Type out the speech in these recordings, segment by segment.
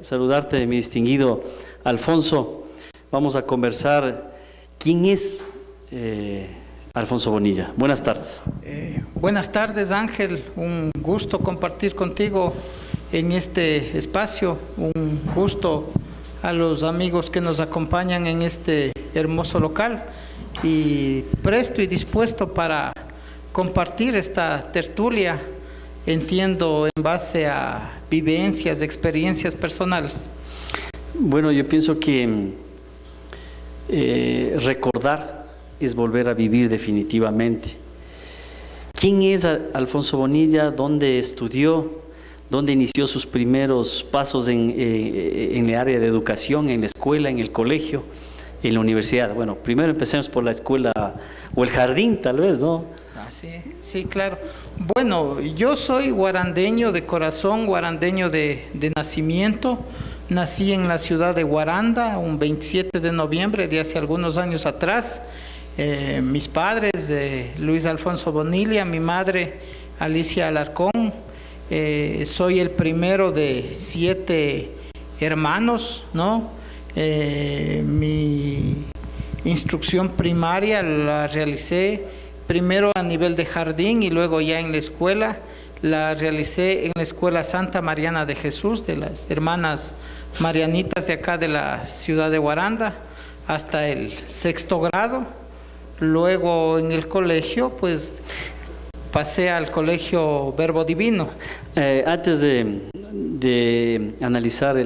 saludarte, mi distinguido Alfonso. Vamos a conversar. ¿Quién es Alfonso Bonilla? Buenas tardes. Buenas tardes, Ángel. Un gusto compartir contigo en este espacio. Un gusto a los amigos que nos acompañan en este hermoso local y presto y dispuesto para compartir esta tertulia, entiendo, en base a vivencias, experiencias personales. Bueno, yo pienso que recordar es volver a vivir definitivamente. ¿Quién es Alfonso Bonilla? ¿Dónde estudió? ¿Dónde inició sus primeros pasos en el área de educación, en la escuela, en el colegio, en la universidad? Bueno, primero empecemos por la escuela o el jardín, tal vez, ¿no? Sí, claro. Bueno, yo soy guarandeño de corazón, guarandeño de nacimiento. Nací en la ciudad de Guaranda, un 27 de noviembre de hace algunos años atrás. Mis padres, Luis Alfonso Bonilla, mi madre, Alicia Alarcón. Soy el primero de 7 hermanos, ¿no? Mi instrucción primaria la realicé primero a nivel de jardín y luego ya en la escuela. La realicé en la Escuela Santa Mariana de Jesús, de las hermanas marianitas de acá de la ciudad de Guaranda, hasta el 6º grado. Luego en el colegio, pues pasé al colegio Verbo Divino. Antes de analizar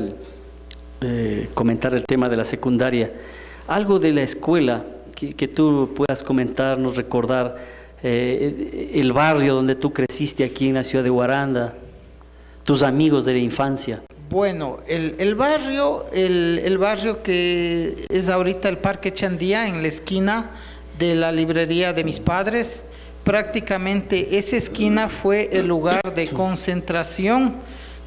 comentar el tema de la secundaria, algo de la escuela que tú puedas comentarnos, recordar, el barrio donde tú creciste aquí en la ciudad de Guaranda, tus amigos de la infancia. Bueno, el barrio que es ahorita el Parque Chandía, en la esquina de la librería de mis padres. Prácticamente esa esquina fue el lugar de concentración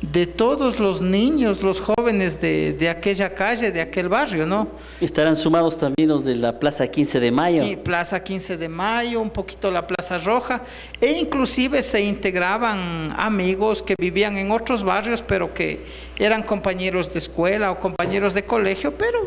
de todos los niños, los jóvenes de aquella calle, de aquel barrio, ¿no? Estarán sumados también los de la Plaza 15 de Mayo. Sí, Plaza 15 de Mayo, un poquito la Plaza Roja, e inclusive se integraban amigos que vivían en otros barrios, pero que eran compañeros de escuela o compañeros de colegio, pero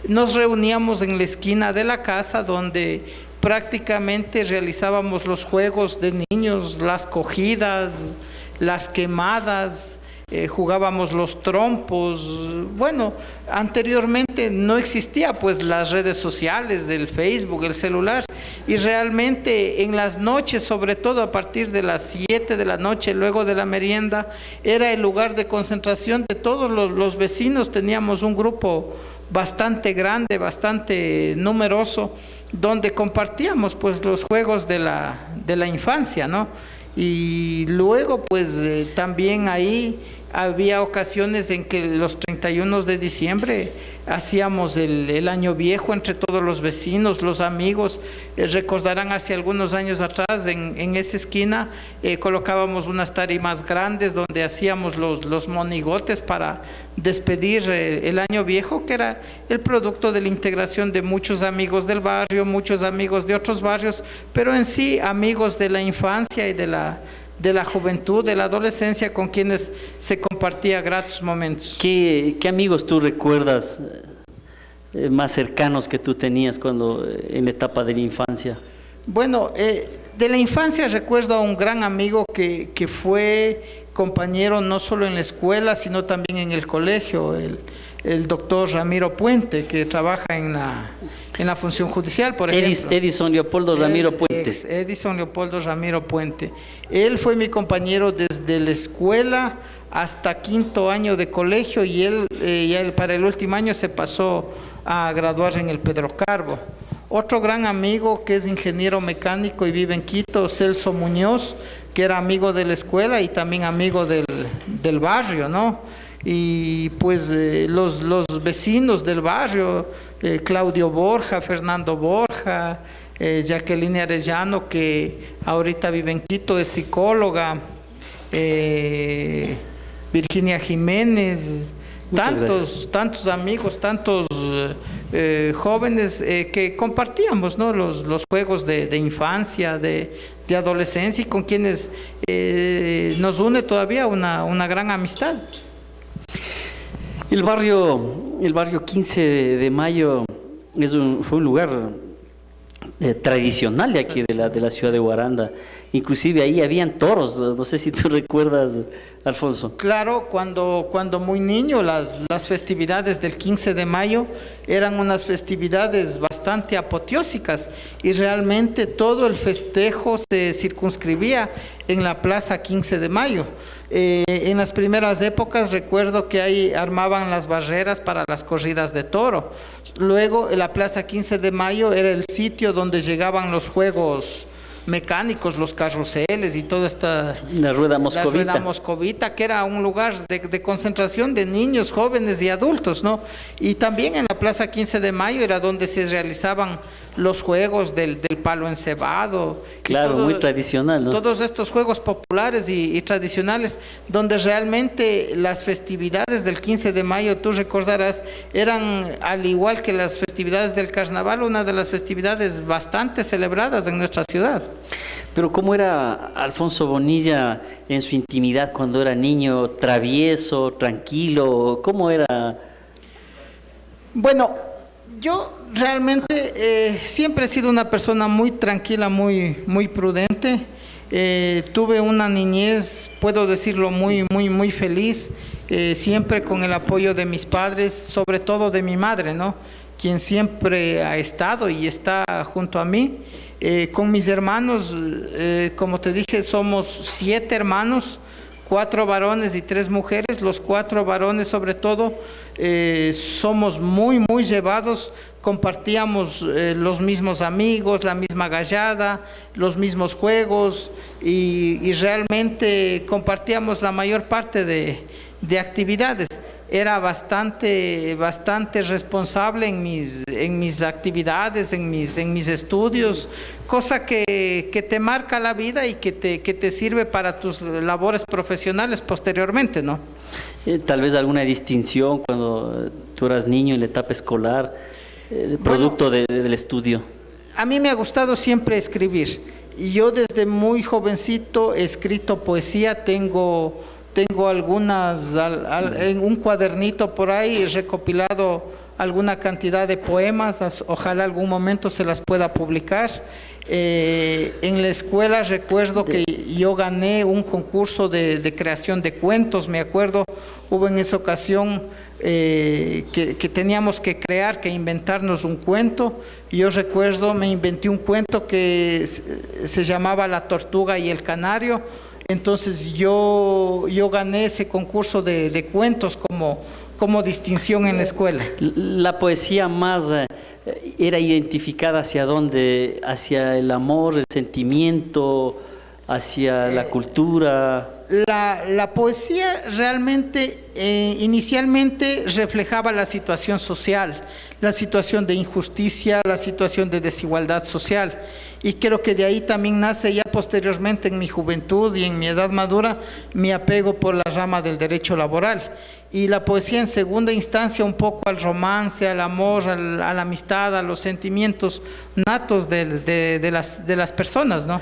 nos reuníamos en la esquina de la casa donde prácticamente realizábamos los juegos de niños, las cogidas, las quemadas, jugábamos los trompos. Bueno, anteriormente no existía pues las redes sociales, del Facebook, el celular, y realmente en las noches, sobre todo a partir de las 7 de la noche, luego de la merienda, era el lugar de concentración de todos los vecinos. Teníamos un grupo bastante grande, bastante numeroso, donde compartíamos pues los juegos de la infancia, ¿no? Y luego pues también ahí había ocasiones en que los 31 de diciembre hacíamos el año viejo entre todos los vecinos, los amigos. Recordarán hace algunos años atrás en esa esquina colocábamos unas tarimas grandes donde hacíamos los monigotes para despedir el año viejo, que era el producto de la integración de muchos amigos del barrio, muchos amigos de otros barrios, pero en sí amigos de la infancia y de la juventud, de la adolescencia, con quienes se compartía gratos momentos. ¿Qué amigos tú recuerdas más cercanos que tú tenías en la etapa de la infancia? Bueno, de la infancia recuerdo a un gran amigo que fue compañero no solo en la escuela, sino también en el colegio, el doctor Ramiro Puente, que trabaja en la función judicial, por ejemplo. Edison Leopoldo Ramiro Puente. Edison Leopoldo Ramiro Puente. Él fue mi compañero desde la escuela hasta 5º año de colegio, y él para el último año se pasó a graduar en el Pedro Carbo. Otro gran amigo que es ingeniero mecánico y vive en Quito, Celso Muñoz, que era amigo de la escuela y también amigo del barrio, ¿no? Y pues los vecinos del barrio, Claudio Borja, Fernando Borja, Jacqueline Arellano, que ahorita vive en Quito, es psicóloga, Virginia Jiménez, tantos amigos, tantos jóvenes que compartíamos, ¿no? los juegos de infancia, de adolescencia, y con quienes nos une todavía una gran amistad. El barrio 15 de Mayo fue un lugar tradicional de aquí, de la ciudad de Huaranda. Inclusive ahí habían toros, no sé si tú recuerdas, Alfonso. Claro, cuando muy niño, las festividades del 15 de mayo eran unas festividades bastante apoteósicas y realmente todo el festejo se circunscribía en la Plaza 15 de Mayo. En las primeras épocas recuerdo que ahí armaban las barreras para las corridas de toro. Luego la Plaza 15 de Mayo era el sitio donde llegaban los juegos mecánicos, los carruseles y toda esta... La rueda moscovita. La rueda moscovita, que era un lugar de concentración de niños, jóvenes y adultos, ¿no? Y también en la Plaza 15 de Mayo era donde se realizaban los juegos del palo encebado. Claro, muy tradicional, ¿no? Todos estos juegos populares y tradicionales, donde realmente las festividades del 15 de mayo, tú recordarás, eran, al igual que las festividades del carnaval, una de las festividades bastante celebradas en nuestra ciudad. Pero ¿cómo era Alfonso Bonilla en su intimidad cuando era niño? ¿Travieso, tranquilo? ¿Cómo era? Bueno, yo realmente siempre he sido una persona muy tranquila, muy prudente. Tuve una niñez, puedo decirlo, muy feliz, siempre con el apoyo de mis padres, sobre todo de mi madre, ¿no? Quien siempre ha estado y está junto a mí. Con mis hermanos, como te dije, somos 7 hermanos, 4 varones y 3 mujeres. Los 4 varones, sobre todo, somos muy llevados. Compartíamos los mismos amigos, la misma gallada, los mismos juegos y realmente compartíamos la mayor parte de actividades. Era bastante responsable en mis actividades, en mis estudios, cosa que te marca la vida y que te sirve para tus labores profesionales posteriormente, ¿no? Tal vez alguna distinción cuando tú eras niño en la etapa escolar, producto del estudio. A mí me ha gustado siempre escribir y yo desde muy jovencito he escrito poesía. Tengo algunas, en un cuadernito por ahí he recopilado alguna cantidad de poemas, ojalá algún momento se las pueda publicar. En la escuela recuerdo que yo gané un concurso de creación de cuentos, me acuerdo, hubo en esa ocasión que teníamos que inventarnos un cuento. Yo recuerdo, me inventé un cuento que se llamaba La tortuga y el canario. Entonces yo gané ese concurso de cuentos como distinción en la escuela. ¿La poesía más era identificada hacia dónde? ¿Hacia el amor, el sentimiento, hacia la cultura? La poesía realmente inicialmente reflejaba la situación social, la situación de injusticia, la situación de desigualdad social. Y creo que de ahí también nace ya posteriormente en mi juventud y en mi edad madura mi apego por la rama del derecho laboral. Y la poesía en segunda instancia un poco al romance, al amor, a la amistad, a los sentimientos natos de las personas, ¿no?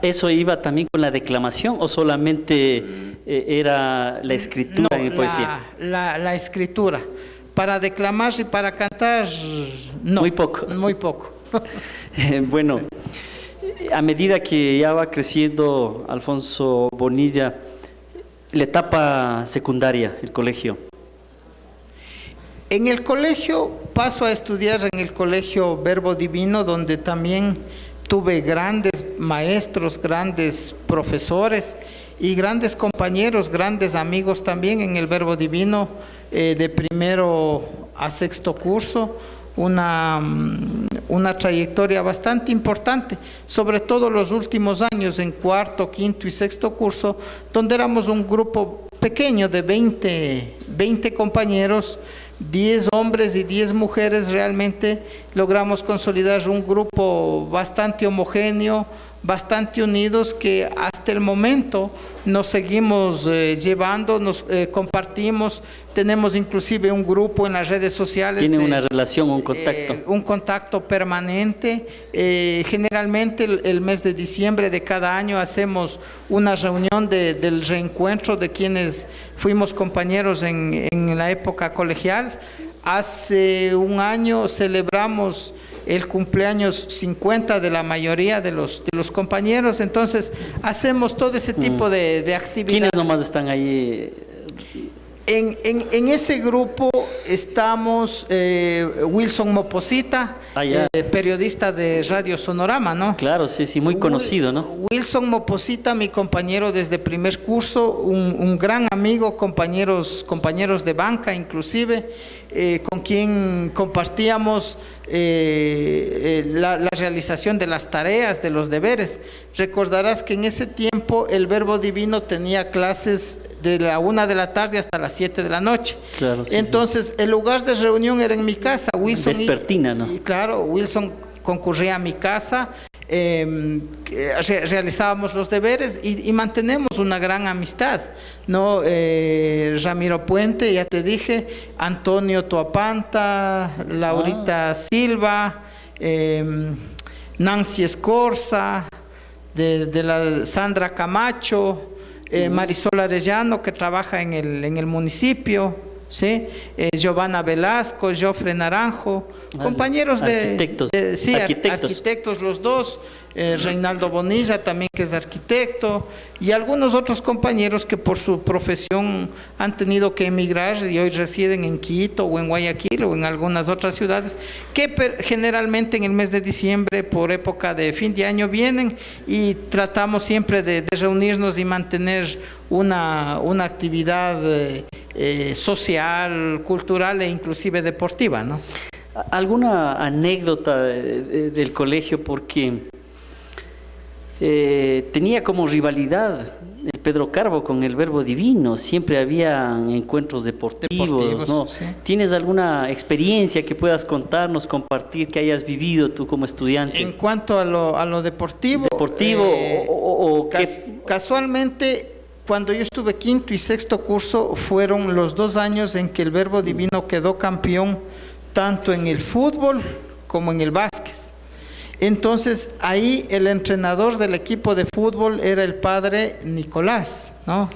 ¿Eso iba también con la declamación o solamente era la escritura en poesía? La escritura. Para declamar y para cantar, no. Muy poco. Muy poco. Bueno, a medida que ya va creciendo Alfonso Bonilla, la etapa secundaria, el colegio. En el colegio paso a estudiar en el colegio Verbo Divino, donde también tuve grandes maestros, grandes profesores y grandes compañeros, grandes amigos también en el Verbo Divino, de primero a sexto curso. Una trayectoria bastante importante, sobre todo los últimos años en cuarto, quinto y sexto curso, donde éramos un grupo pequeño de 20 compañeros, 10 hombres y 10 mujeres. Realmente logramos consolidar un grupo bastante homogéneo, bastante unidos, que hasta el momento nos seguimos llevando, nos compartimos, tenemos inclusive un grupo en las redes sociales. Tienen una relación, un contacto. Un contacto permanente. Generalmente el mes de diciembre de cada año hacemos una reunión del reencuentro de quienes fuimos compañeros en la época colegial. Hace un año celebramos el cumpleaños 50 de la mayoría de los compañeros, entonces hacemos todo ese tipo de actividades. ¿Quiénes nomás están ahí? En ese grupo estamos Wilson Moposita, periodista de Radio Sonorama, ¿no? Claro, sí, muy conocido, ¿no? Wilson Moposita, mi compañero desde primer curso, un gran amigo, compañeros de banca inclusive, con quien compartíamos la realización de las tareas, de los deberes. Recordarás que en ese tiempo el Verbo Divino tenía clases de la 1 de la tarde hasta las 7 de la noche. Claro, sí, entonces, el lugar de reunión era en mi casa. Wilson vespertina, ¿no? Y claro, Wilson concurría a mi casa, realizábamos los deberes y mantenemos una gran amistad, ¿no? Ramiro Puente, ya te dije, Antonio Toapanta, Laurita Silva, Nancy Escorza, de la Sandra Camacho, Marisol Arellano, que trabaja en el municipio, ¿sí? Giovanna Velasco, Jofre Naranjo, compañeros arquitectos. Arquitectos los dos, Reinaldo Bonilla también, que es arquitecto, y algunos otros compañeros que por su profesión han tenido que emigrar y hoy residen en Quito o en Guayaquil o en algunas otras ciudades, que generalmente en el mes de diciembre, por época de fin de año, vienen y tratamos siempre de reunirnos y mantener una actividad social, cultural e inclusive deportiva, ¿no? ¿Alguna anécdota del colegio? Porque tenía como rivalidad el Pedro Carbo con el Verbo Divino, siempre había encuentros deportivos, ¿no? Sí. ¿Tienes alguna experiencia que puedas contarnos, compartir, que hayas vivido tú como estudiante? En cuanto a lo deportivo, casualmente, cuando yo estuve quinto y sexto curso, fueron los 2 años en que el Verbo Divino quedó campeón tanto en el fútbol como en el básquet. Entonces, ahí el entrenador del equipo de fútbol era el padre Nicolás, ¿no?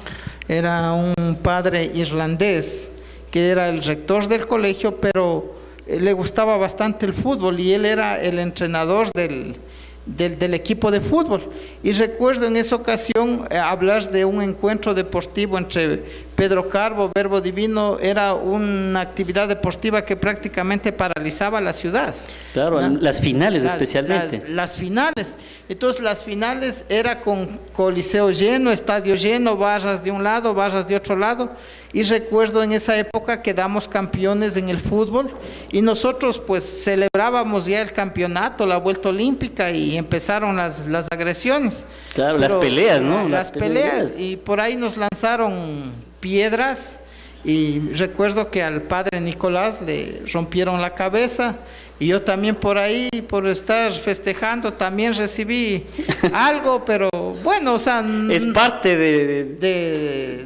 Era un padre irlandés que era el rector del colegio, pero le gustaba bastante el fútbol y él era el entrenador del equipo de fútbol. Y recuerdo en esa ocasión hablar de un encuentro deportivo entre Pedro Carbo, Verbo Divino. Era una actividad deportiva que prácticamente paralizaba la ciudad. Claro, ¿no? Las finales especialmente. Las finales. Entonces las finales era con coliseo lleno, estadio lleno, barras de un lado, barras de otro lado. Y recuerdo en esa época quedamos campeones en el fútbol y nosotros pues celebrábamos ya el campeonato, la vuelta olímpica, y empezaron las agresiones. Claro, pero las peleas, ¿no? Las peleas, y por ahí nos lanzaron piedras y recuerdo que al padre Nicolás le rompieron la cabeza. Y yo también por ahí, por estar festejando, también recibí algo, pero bueno, o sea... Es parte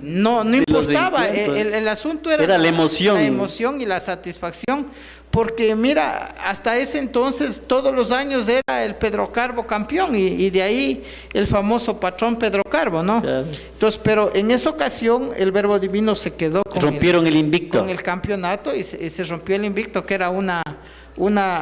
no importaba, el asunto era la emoción. La emoción y la satisfacción, porque mira, hasta ese entonces, todos los años era el Pedro Carbo campeón, y de ahí el famoso patrón Pedro Carbo, ¿no? Claro. Entonces, pero en esa ocasión el Verbo Divino se quedó con rompieron el invicto. Con el campeonato y se rompió el invicto, que era una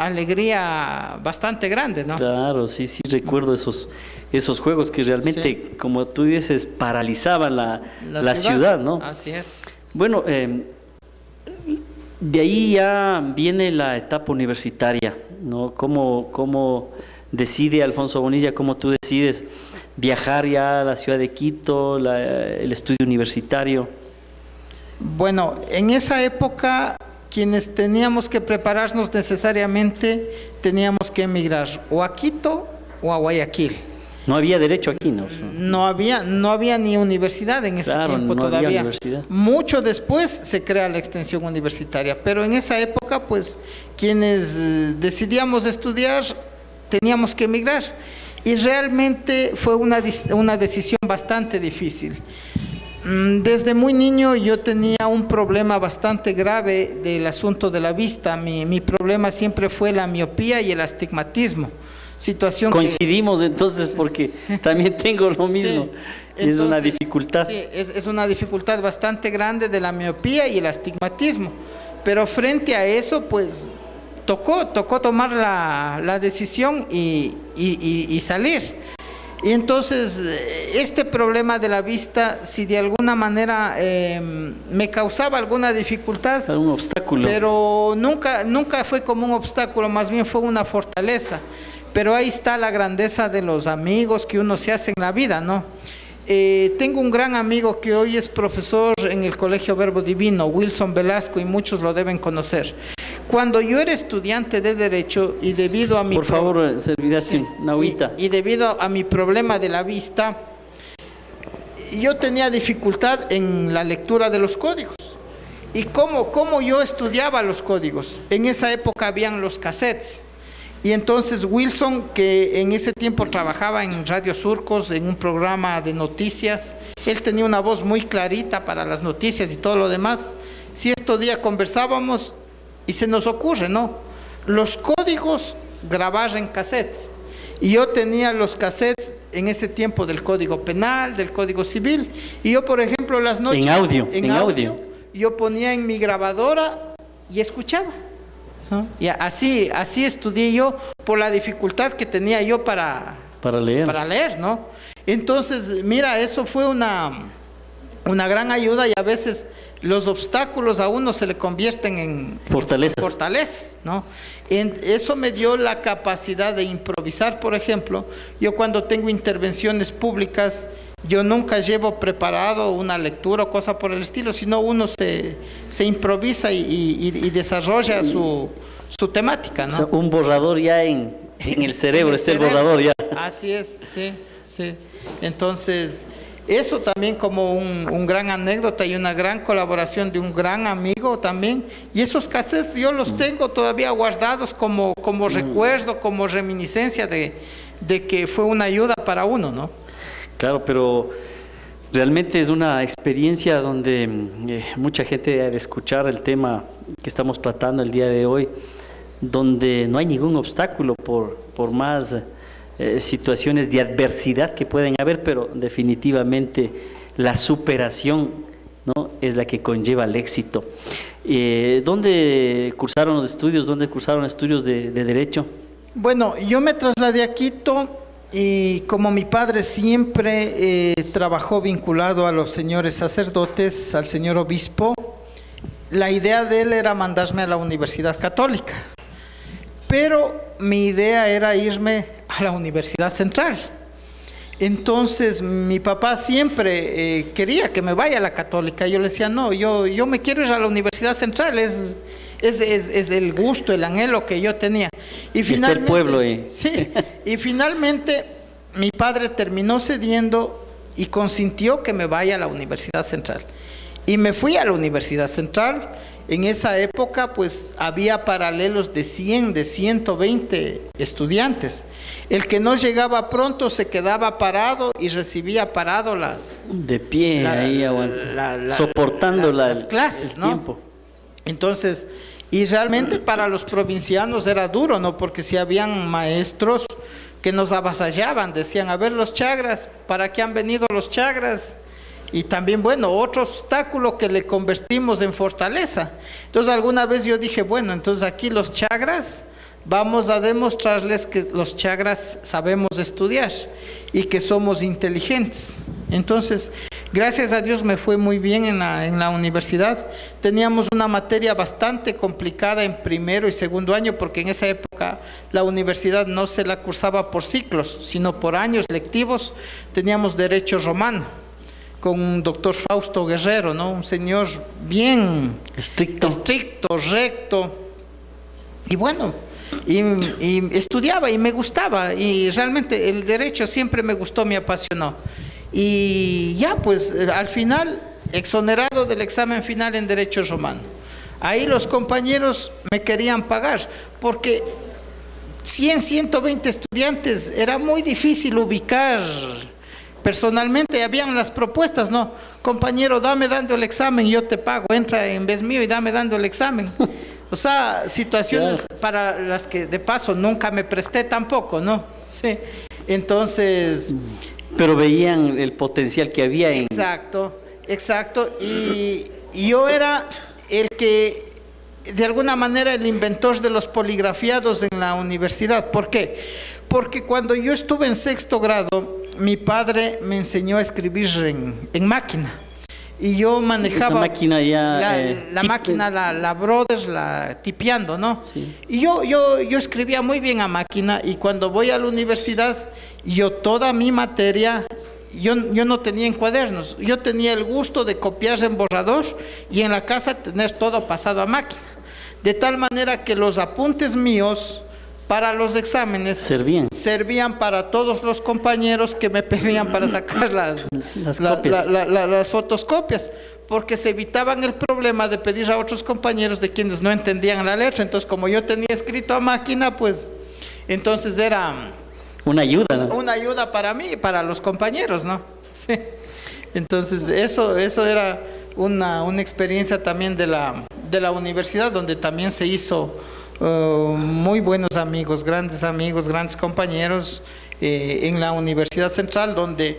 alegría bastante grande, ¿no? Claro, sí, recuerdo esos juegos que realmente, sí, como tú dices, paralizaban la ciudad, ¿no? Así es. Bueno, de ahí ya viene la etapa universitaria, ¿no? ¿Cómo decide Alfonso Bonilla, cómo tú decides viajar ya a la ciudad de Quito, el estudio universitario? Bueno, en esa época, quienes teníamos que prepararnos necesariamente, teníamos que emigrar o a Quito o a Guayaquil. No había derecho aquí, ¿no? No había ni universidad en ese tiempo todavía. Mucho después se crea la extensión universitaria, pero en esa época, pues, quienes decidíamos estudiar, teníamos que emigrar. y realmente fue una decisión bastante difícil. Desde muy niño yo tenía un problema bastante grave del asunto de la vista. Mi problema siempre fue la miopía y el astigmatismo. Situación Coincidimos entonces porque también tengo lo mismo. Sí. Es una Entonces, dificultad. Sí, es una dificultad bastante grande de la miopía y el astigmatismo. Pero frente a eso, pues tocó tomar la decisión y salir. Y entonces, este problema de la vista, si de alguna manera me causaba alguna dificultad, Un obstáculo. pero nunca fue como un obstáculo, más bien fue una fortaleza. Pero ahí está la grandeza de los amigos que uno se hace en la vida, ¿no? Tengo un gran amigo que hoy es profesor en el Colegio Verbo Divino, Wilson Velasco, y muchos lo deben conocer. Cuando yo era estudiante de Derecho y debido a mi... Por favor, servirás una agüita. Y debido a mi problema de la vista, yo tenía dificultad en la lectura de los códigos. ¿Y cómo yo estudiaba los códigos? En esa época habían los cassettes. Y entonces Wilson, que en ese tiempo trabajaba en Radio Surcos, en un programa de noticias, él tenía una voz muy clarita para las noticias y todo lo demás. Cierto día conversábamos y se nos ocurre, ¿no? Los códigos grabar en cassettes. Y yo tenía los cassettes en ese tiempo del Código Penal, del Código Civil. Y yo, por ejemplo, las noches... En audio. Yo ponía en mi grabadora y escuchaba. ¿No? Y así estudié yo por la dificultad que tenía yo para leer, ¿no? Entonces, mira, eso fue una gran ayuda, y a veces los obstáculos a uno se le convierten en fortalezas, ¿no? Eso me dio la capacidad de improvisar. Por ejemplo, yo cuando tengo intervenciones públicas, yo nunca llevo preparado una lectura o cosa por el estilo, sino uno se improvisa y desarrolla su temática, ¿no? O sea, un borrador ya en el cerebro, el borrador ya. Así es, sí. Entonces, eso también como un gran anécdota y una gran colaboración de un gran amigo también. Y esos cassettes yo los tengo todavía guardados como recuerdo, como reminiscencia de que fue una ayuda para uno, ¿no? Claro, pero realmente es una experiencia donde mucha gente ha de escuchar el tema que estamos tratando el día de hoy, donde no hay ningún obstáculo por más situaciones de adversidad que pueden haber, pero definitivamente la superación, ¿no?, es la que conlleva el éxito. ¿Dónde cursaron los estudios? ¿Dónde cursaron estudios de Derecho? Bueno, yo me trasladé a Quito. Y como mi padre siempre trabajó vinculado a los señores sacerdotes, al señor obispo, la idea de él era mandarme a la Universidad Católica. Pero mi idea era irme a la Universidad Central. Entonces mi papá siempre quería que me vaya a la Católica. Yo le decía, no, yo me quiero ir a la Universidad Central, es el gusto, el anhelo que yo tenía. Y finalmente, está el pueblo ahí. Sí, y finalmente mi padre terminó cediendo y consintió que me vaya a la Universidad Central. Y me fui a la Universidad Central. En esa época pues había paralelos de 100, de 120 estudiantes. El que no llegaba pronto se quedaba parado y recibía parado de pie, ahí soportando las clases, ¿no? Tiempo. Entonces, y realmente para los provincianos era duro, ¿no? Porque si habían maestros que nos avasallaban, decían, a ver los chagras, ¿para qué han venido los chagras? Y también, bueno, otro obstáculo que le convertimos en fortaleza. Entonces alguna vez yo dije, bueno, entonces aquí los chagras, vamos a demostrarles que los chagras sabemos estudiar y que somos inteligentes. Entonces, gracias a Dios me fue muy bien en la universidad. Teníamos una materia bastante complicada en primero y segundo año, porque en esa época la universidad no se la cursaba por ciclos, sino por años lectivos. Teníamos Derecho Romano, con un doctor Fausto Guerrero, ¿no? Un señor bien estricto, recto. Y bueno, y estudiaba y me gustaba, y realmente el derecho siempre me gustó, me apasionó. Y ya pues al final exonerado del examen final en Derecho Romano. Ahí los compañeros me querían pagar, porque 100, 120 estudiantes, era muy difícil ubicar personalmente. Habían las propuestas, ¿no? Compañero, dame dando el examen, yo te pago, entra en vez mío y dame dando el examen. O sea, situaciones para las que de paso nunca me presté tampoco, ¿no? Sí. Entonces... Pero veían el potencial que había en... Exacto, exacto. Y yo era el que, de alguna manera, el inventor de los poligrafiados en la universidad. ¿Por qué? Porque cuando yo estuve en 6º grado, mi padre me enseñó a escribir en máquina. Y yo manejaba... Esa máquina ya... la máquina, la Brothers, la tipeando, ¿no? Sí. Y yo escribía muy bien a máquina, y cuando voy a la universidad, yo toda mi materia, yo no tenía en cuadernos, yo tenía el gusto de copiar en borrador y en la casa tener todo pasado a máquina. De tal manera que los apuntes míos para los exámenes servían para todos los compañeros que me pedían para sacar las fotoscopias, porque se evitaban el problema de pedir a otros compañeros de quienes no entendían la letra. Entonces, como yo tenía escrito a máquina, pues entonces era una ayuda, ¿no? Una ayuda para mí y para los compañeros, ¿no? Sí. Entonces eso era una experiencia también de la universidad, donde también se hizo muy buenos amigos, grandes compañeros, en la Universidad Central, donde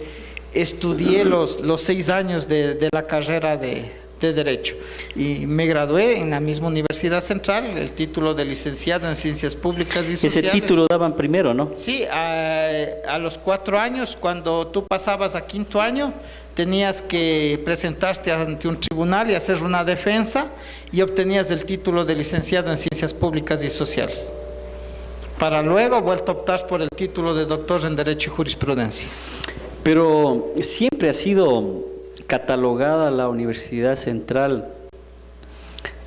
estudié los 6 años de la carrera de Derecho, y me gradué en la misma Universidad Central, el título de licenciado en Ciencias Públicas y Sociales. Ese título daban primero, ¿no? Sí, a los 4 años, cuando tú pasabas a 5.º año, tenías que presentarte ante un tribunal y hacer una defensa, y obtenías el título de licenciado en Ciencias Públicas y Sociales, para luego vuelto a optar por el título de doctor en Derecho y Jurisprudencia. Pero siempre ha sido catalogada la Universidad Central,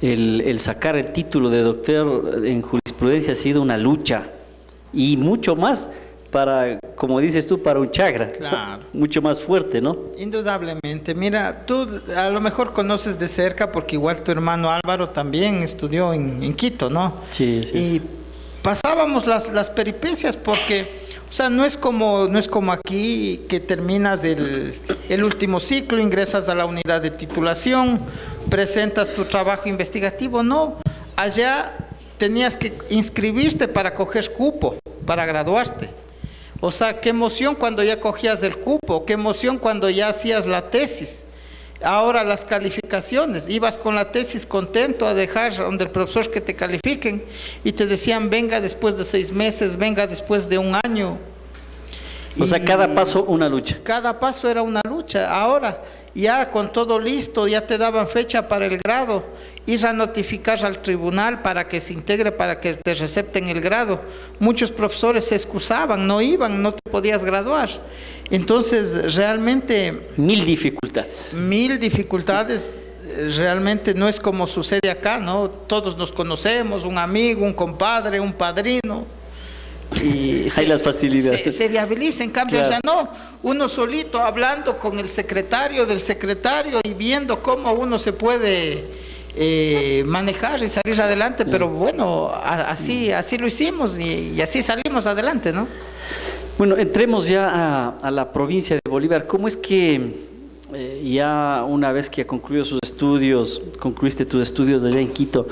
el sacar el título de doctor en jurisprudencia ha sido una lucha, y mucho más para, como dices tú, para un chagra, claro, mucho más fuerte, ¿no? Indudablemente. Mira, tú a lo mejor conoces de cerca, porque igual tu hermano Álvaro también estudió en Quito, ¿no? Sí, sí. Y pasábamos las peripecias, porque, o sea, no es como aquí, que terminas el último ciclo, ingresas a la unidad de titulación, presentas tu trabajo investigativo. No, allá tenías que inscribirte para coger cupo, para graduarte. O sea, qué emoción cuando ya cogías el cupo, qué emoción cuando ya hacías la tesis. Ahora las calificaciones, ibas con la tesis contento a dejar donde el profesor que te califiquen, y te decían venga después de 6 meses, venga después de 1 año. O sea, cada paso una lucha. Cada paso era una lucha. Ahora ya con todo listo, ya te daban fecha para el grado, ir a notificar al tribunal para que se integre, para que te recepten el grado. Muchos profesores se excusaban, no iban, no te podías graduar. Entonces realmente... Mil dificultades. Realmente no es como sucede acá, ¿no? Todos nos conocemos, un amigo, un compadre, un padrino. Y hay las facilidades. Se viabiliza. En cambio, claro, ya no, uno solito hablando con el secretario del secretario y viendo cómo uno se puede manejar y salir adelante. Pero bueno, así lo hicimos, y así salimos adelante, ¿no? Bueno, entremos ya a la provincia de Bolívar. ¿Cómo es que ya una vez que concluiste tus estudios allá en Quito,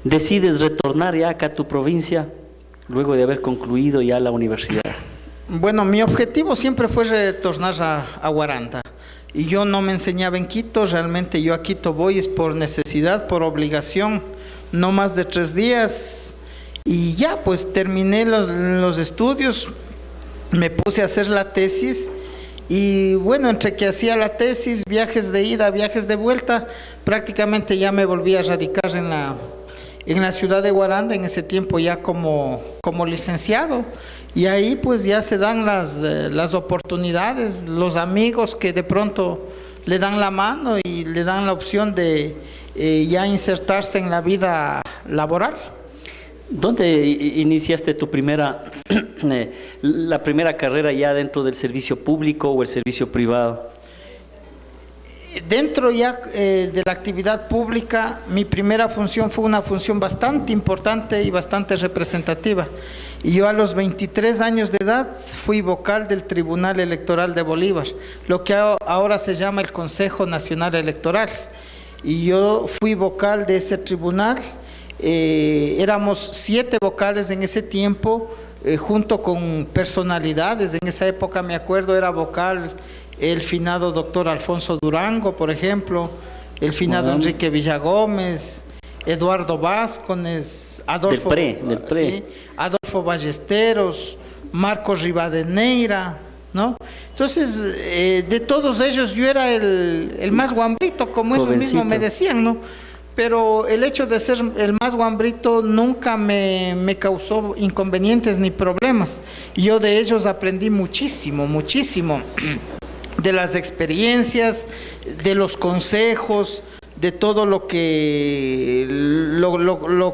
decides retornar ya acá a tu provincia, luego de haber concluido ya la universidad? Bueno, mi objetivo siempre fue retornar a Guaranda. Y yo no me enseñaba en Quito, realmente yo a Quito voy es por necesidad, por obligación, no más de 3 días. Y ya, pues terminé los estudios, me puse a hacer la tesis. Y bueno, entre que hacía la tesis, viajes de ida, viajes de vuelta, prácticamente ya me volví a radicar en la ciudad de Guaranda, en ese tiempo ya como licenciado. Y ahí pues ya se dan las oportunidades, los amigos que de pronto le dan la mano y le dan la opción de ya insertarse en la vida laboral. ¿Dónde iniciaste tu la primera carrera ya dentro del servicio público o el servicio privado? Dentro ya de la actividad pública, mi primera función fue una función bastante importante y bastante representativa. Y yo a los 23 años de edad fui vocal del Tribunal Electoral de Bolívar, lo que ahora se llama el Consejo Nacional Electoral. Y yo fui vocal de ese tribunal, éramos 7 vocales en ese tiempo, junto con personalidades. En esa época me acuerdo era vocal el finado doctor Alfonso Durango, por ejemplo, el finado Enrique Villagómez, Eduardo Vázquez, Adolfo, del PRE. Sí, Adolfo Ballesteros, Marcos Rivadeneira, ¿no? Entonces, de todos ellos yo era el más guambrito, como ellos mismos me decían, ¿no? Pero el hecho de ser el más guambrito nunca me causó inconvenientes ni problemas. Yo de ellos aprendí muchísimo, muchísimo, de las experiencias, de los consejos, de todo lo que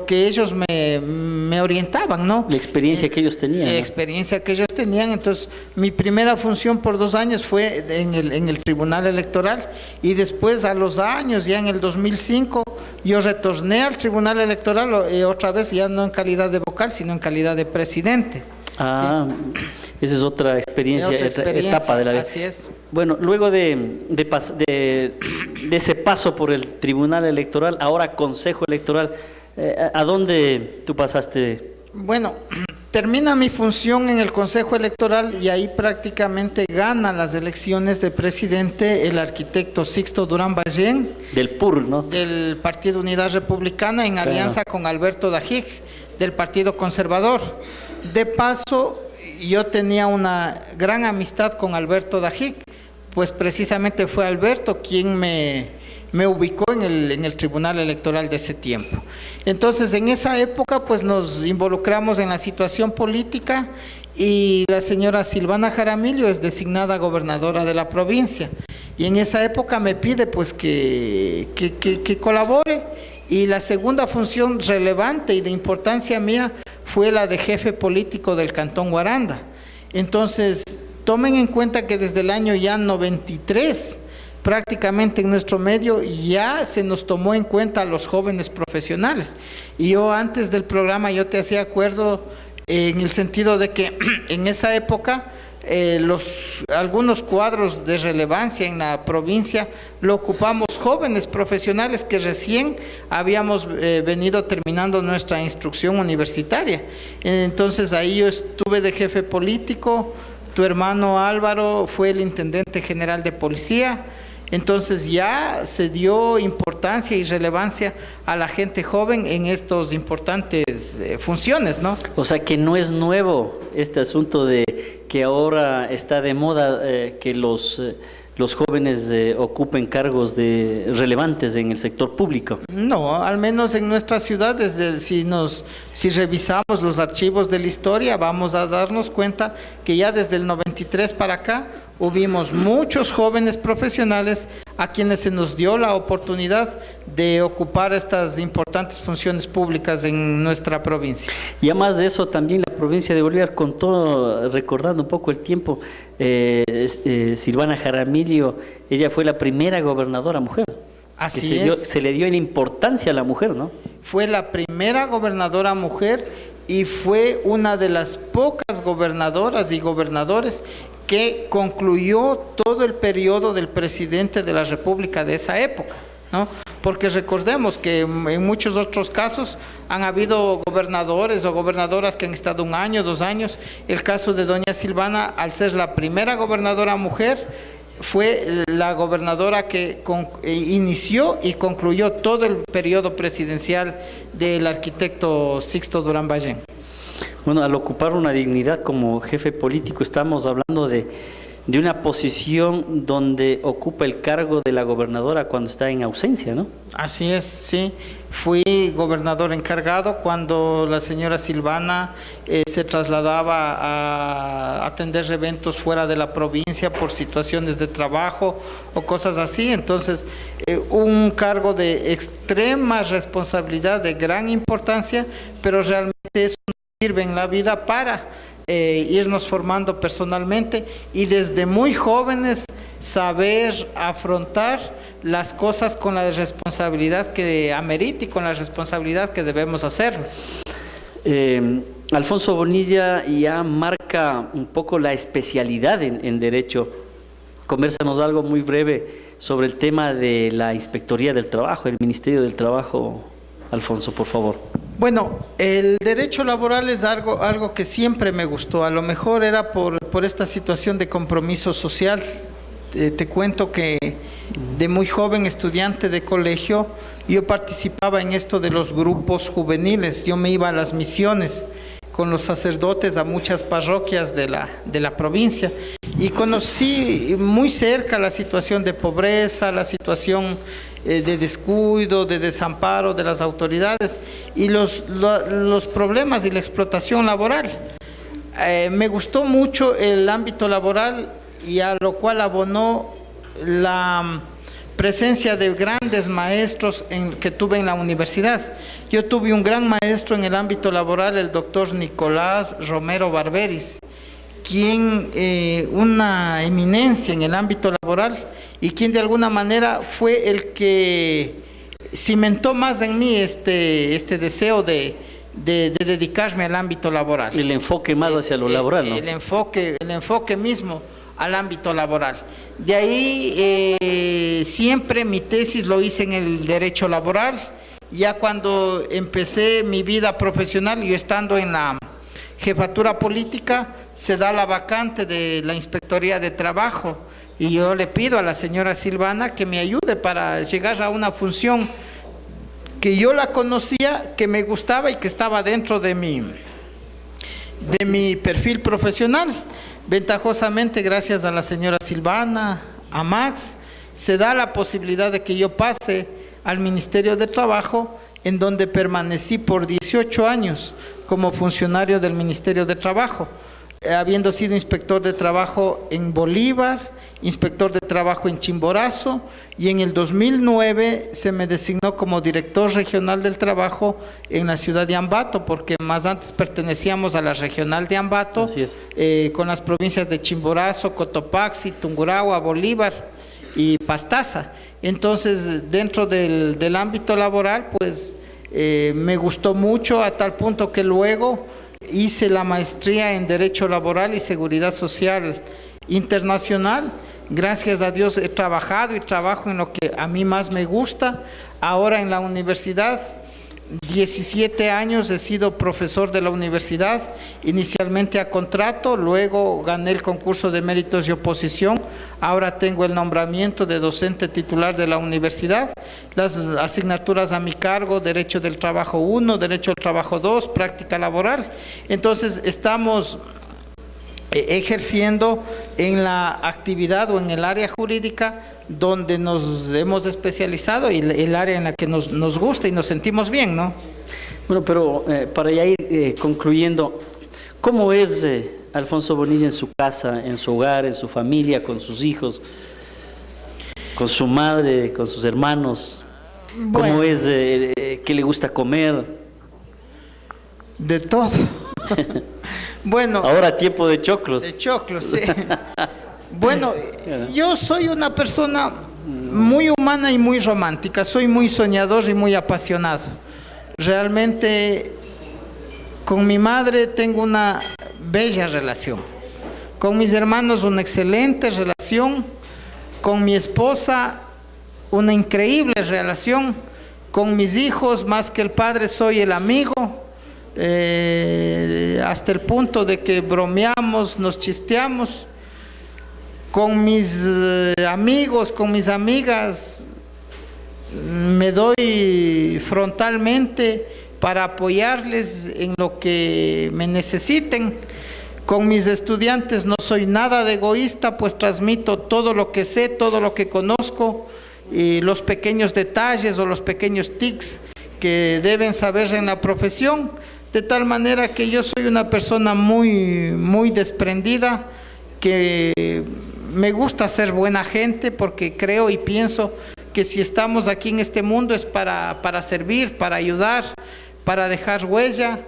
ellos me orientaban, ¿no? La experiencia que ellos tenían. La ¿no? experiencia que ellos tenían. Entonces, mi primera función por 2 años fue en el Tribunal Electoral, y después a los años, ya en el 2005, yo retorné al Tribunal Electoral, otra vez ya no en calidad de vocal, sino en calidad de presidente. Ah, sí. Esa es otra experiencia, etapa de la vida. Así es. Bueno, luego de ese paso por el Tribunal Electoral, ahora Consejo Electoral, ¿a dónde tú pasaste? Bueno, termina mi función en el Consejo Electoral y ahí prácticamente gana las elecciones de presidente el arquitecto Sixto Durán Ballén. Del PUR, ¿no? Del Partido Unidad Republicana, en alianza con Alberto Dajic, del Partido Conservador. De paso, yo tenía una gran amistad con Alberto Dajic, pues precisamente fue Alberto quien me ubicó en el Tribunal Electoral de ese tiempo. Entonces, en esa época, pues nos involucramos en la situación política y la señora Silvana Jaramillo es designada gobernadora de la provincia. Y en esa época me pide pues que colabore, y la segunda función relevante y de importancia mía fue la de jefe político del Cantón Guaranda. Entonces, tomen en cuenta que desde el año ya 93, prácticamente en nuestro medio ya se nos tomó en cuenta a los jóvenes profesionales. Y yo antes del programa yo te hacía acuerdo en el sentido de que en esa época algunos cuadros de relevancia en la provincia lo ocupamos jóvenes profesionales que recién habíamos venido terminando nuestra instrucción universitaria. Entonces ahí yo estuve de jefe político, tu hermano Álvaro fue el intendente general de policía. Entonces ya se dio importancia y relevancia a la gente joven en estos importantes funciones, ¿no? O sea que no es nuevo este asunto de que ahora está de moda que los jóvenes ocupen cargos relevantes en el sector público. No, al menos en nuestra ciudad, si revisamos los archivos de la historia, vamos a darnos cuenta que ya desde el 93 para acá hubimos muchos jóvenes profesionales a quienes se nos dio la oportunidad de ocupar estas importantes funciones públicas en nuestra provincia. Y además de eso, también la provincia de Bolívar contó, recordando un poco el tiempo, Silvana Jaramillo, ella fue la primera gobernadora mujer. Así es. Se le dio la importancia a la mujer, ¿no? Fue la primera gobernadora mujer y fue una de las pocas gobernadoras y gobernadores que concluyó todo el periodo del presidente de la República de esa época, ¿no? Porque recordemos que en muchos otros casos han habido gobernadores o gobernadoras que han estado 1 año, 2 años. El caso de doña Silvana, al ser la primera gobernadora mujer, fue la gobernadora que inició y concluyó todo el periodo presidencial del arquitecto Sixto Durán Ballén. Bueno, al ocupar una dignidad como jefe político, estamos hablando de una posición donde ocupa el cargo de la gobernadora cuando está en ausencia, ¿no? Así es, sí. Fui gobernador encargado cuando la señora Silvana se trasladaba a atender eventos fuera de la provincia por situaciones de trabajo o cosas así. Entonces, un cargo de extrema responsabilidad, de gran importancia, pero realmente eso no sirve en la vida para irnos formando personalmente y desde muy jóvenes saber afrontar las cosas con la responsabilidad que amerita y con la responsabilidad que debemos hacerlo. Alfonso Bonilla ya marca un poco la especialidad en Derecho. Convérsanos algo muy breve sobre el tema de la Inspectoría del Trabajo, el Ministerio del Trabajo, Alfonso, por favor. Bueno, el derecho laboral es algo que siempre me gustó. A lo mejor era por esta situación de compromiso social. Te cuento que de muy joven estudiante de colegio, yo participaba en esto de los grupos juveniles. Yo me iba a las misiones con los sacerdotes a muchas parroquias de la provincia y conocí muy cerca la situación de pobreza, la situación de descuido, de desamparo de las autoridades y los problemas y la explotación laboral. Me gustó mucho el ámbito laboral y a lo cual abonó la presencia de grandes maestros que tuve en la universidad. Yo tuve un gran maestro en el ámbito laboral, el doctor Nicolás Romero Barberis, quien una eminencia en el ámbito laboral y quien de alguna manera fue el que cimentó más en mí este deseo de dedicarme al ámbito laboral. El enfoque más hacia lo laboral, ¿no? El enfoque mismo al ámbito laboral. De ahí siempre mi tesis lo hice en el derecho laboral. Ya cuando empecé mi vida profesional, yo estando en la jefatura política, se da la vacante de la Inspectoría de Trabajo y yo le pido a la señora Silvana que me ayude para llegar a una función que yo la conocía, que me gustaba y que estaba dentro de mi perfil profesional. Ventajosamente, gracias a la señora Silvana, a Max, se da la posibilidad de que yo pase al Ministerio de Trabajo, en donde permanecí por 18 años como funcionario del Ministerio de Trabajo, habiendo sido inspector de trabajo en Bolívar, inspector de trabajo en Chimborazo, y en el 2009 se me designó como director regional del trabajo en la ciudad de Ambato, porque más antes pertenecíamos a la regional de Ambato, con las provincias de Chimborazo, Cotopaxi, Tungurahua, Bolívar y Pastaza. Entonces, dentro del ámbito laboral, pues me gustó mucho, a tal punto que luego hice la maestría en Derecho Laboral y Seguridad Social Internacional. Gracias a Dios he trabajado y trabajo en lo que a mí más me gusta. Ahora en la universidad, 17 años he sido profesor de la universidad, inicialmente a contrato, luego gané el concurso de méritos y oposición, ahora tengo el nombramiento de docente titular de la universidad, las asignaturas a mi cargo, Derecho del Trabajo 1, Derecho del Trabajo 2, Práctica Laboral. Entonces estamos ejerciendo en la actividad o en el área jurídica donde nos hemos especializado y el área en la que nos gusta y nos sentimos bien, ¿no? Bueno, pero para ya ir concluyendo, ¿cómo es Alfonso Bonilla en su casa, en su hogar, en su familia, con sus hijos, con su madre, con sus hermanos? ¿Cómo bueno, es, qué le gusta comer? De todo. Bueno, ahora tiempo de choclos. De choclos, sí. Bueno, yo soy una persona muy humana y muy romántica, soy muy soñador y muy apasionado. Realmente con mi madre tengo una bella relación, con mis hermanos una excelente relación, con mi esposa una increíble relación, con mis hijos más que el padre soy el amigo. Hasta el punto de que bromeamos, nos chisteamos. Con mis amigos, con mis amigas, me doy frontalmente para apoyarles en lo que me necesiten. Con mis estudiantes no soy nada de egoísta, pues transmito todo lo que sé, todo lo que conozco, y los pequeños detalles o los pequeños tics que deben saber en la profesión. De tal manera que yo soy una persona muy desprendida, que me gusta ser buena gente, porque creo y pienso que si estamos aquí en este mundo es para servir, para ayudar, para dejar huella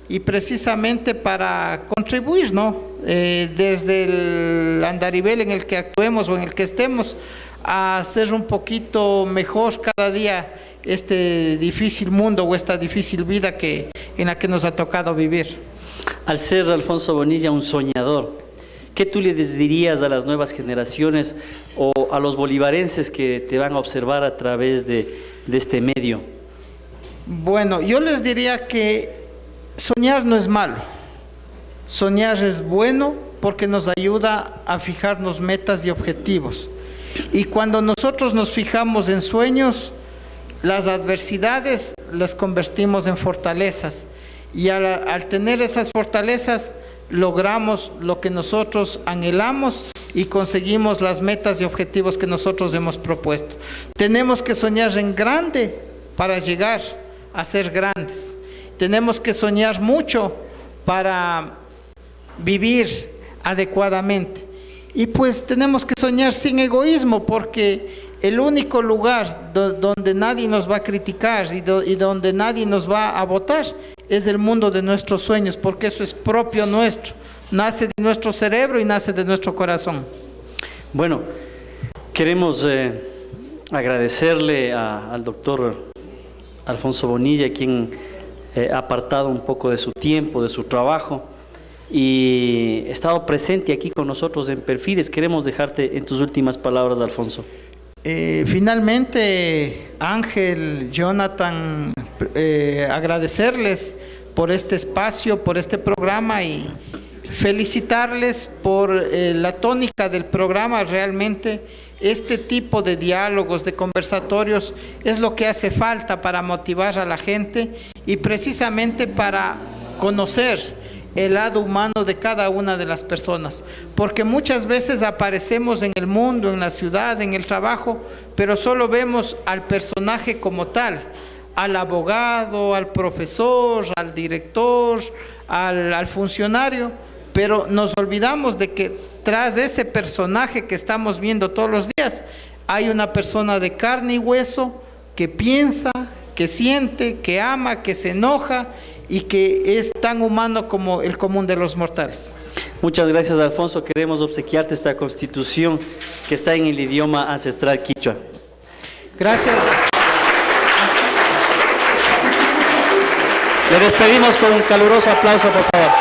y precisamente para contribuir, ¿no? Desde el andarivel en el que actuemos o en el que estemos, a hacer un poquito mejor cada día este difícil mundo o esta difícil vida en la que nos ha tocado vivir. Al ser Alfonso Bonilla un soñador, ¿qué tú le dirías a las nuevas generaciones o a los bolivarenses que te van a observar a través de este medio? Bueno, yo les diría que soñar no es malo. Soñar es bueno porque nos ayuda a fijarnos metas y objetivos. Y cuando nosotros nos fijamos en sueños, las adversidades las convertimos en fortalezas. Y al tener esas fortalezas, logramos lo que nosotros anhelamos y conseguimos las metas y objetivos que nosotros hemos propuesto. Tenemos que soñar en grande para llegar a ser grandes. Tenemos que soñar mucho para vivir adecuadamente. Y pues tenemos que soñar sin egoísmo, porque el único lugar donde nadie nos va a criticar y donde nadie nos va a votar es el mundo de nuestros sueños, porque eso es propio nuestro, nace de nuestro cerebro y nace de nuestro corazón. Bueno, queremos agradecerle al doctor Alfonso Bonilla, quien ha apartado un poco de su tiempo, de su trabajo, y ha estado presente aquí con nosotros en Perfiles. Queremos dejarte en tus últimas palabras, Alfonso. Finalmente, Ángel, Jonathan, agradecerles por este espacio, por este programa y felicitarles por la tónica del programa. Realmente este tipo de diálogos, de conversatorios es lo que hace falta para motivar a la gente y precisamente para conocer el lado humano de cada una de las personas, porque muchas veces aparecemos en el mundo, en la ciudad, en el trabajo, pero solo vemos al personaje como tal, al abogado, al profesor, al director, al funcionario, pero nos olvidamos de que tras ese personaje que estamos viendo todos los días, hay una persona de carne y hueso que piensa, que siente, que ama, que se enoja y que es tan humano como el común de los mortales. Muchas gracias, Alfonso. Queremos obsequiarte esta constitución que está en el idioma ancestral quichua. Gracias. Le despedimos con un caluroso aplauso, por favor.